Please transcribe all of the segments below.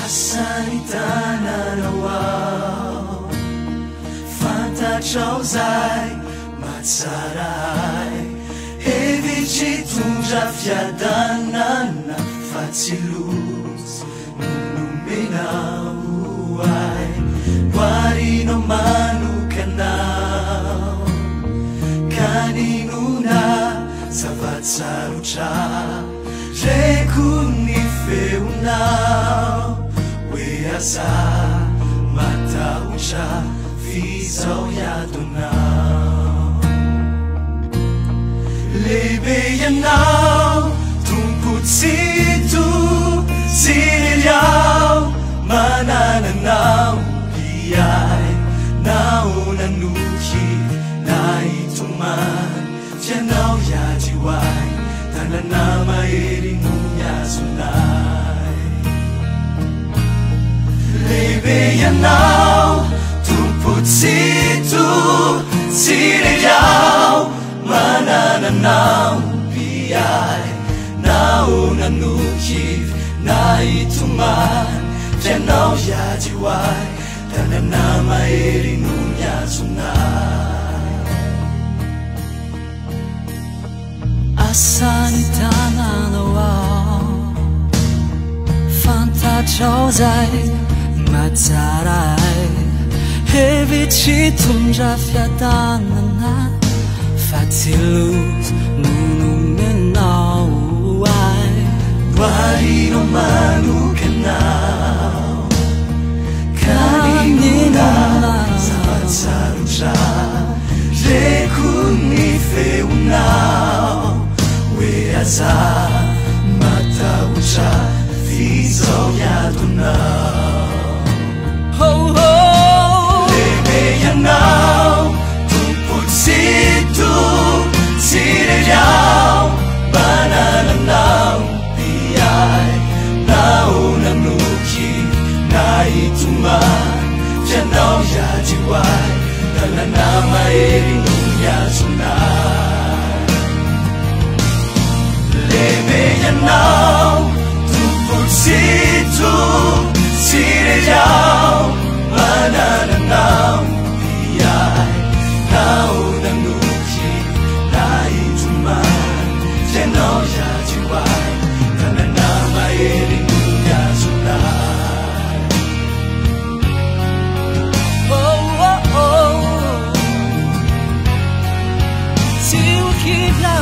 Asanitanarawao Fantatrao zay matsaray Hevitritondra fiadanana fa tsy lotsy nomenao ay Hoarinao manokanao Kaninona zavatsarotra Reko ny feonao Weasa matahotra fizao iadonao Lehibe ianao tompotsito siriao manananao iay naonanoky naitomany tianao iadioay tanana mahery no miazonay Lehibe ianao tompotsito siriao manananao iay naonanoky naitomany tianao iadioay tanana mahery no miazonay Asanitanarawao Fantatrao zay matsaray Hevitritondra fiadanana fa tsy lotsy nomenao ay Hoarinao manokanao Kaninona zavatsarotra Reko ny feonao Weasa matahotra fizao iadonao Lehibe ianao tompotsito siriao manananao iay naonanoky naitomany tianao iadioay tanana mahery no miazonay Lehibe ianao tompotsito siriao manananao iay naonanoky naitomany tianao iadioay tanana mahery no miazonay Silkina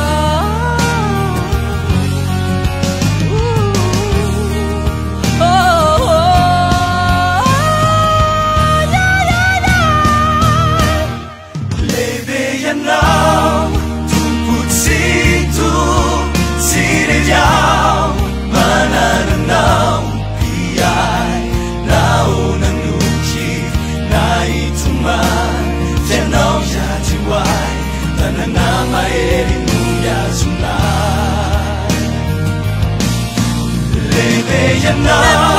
Lehibe ianao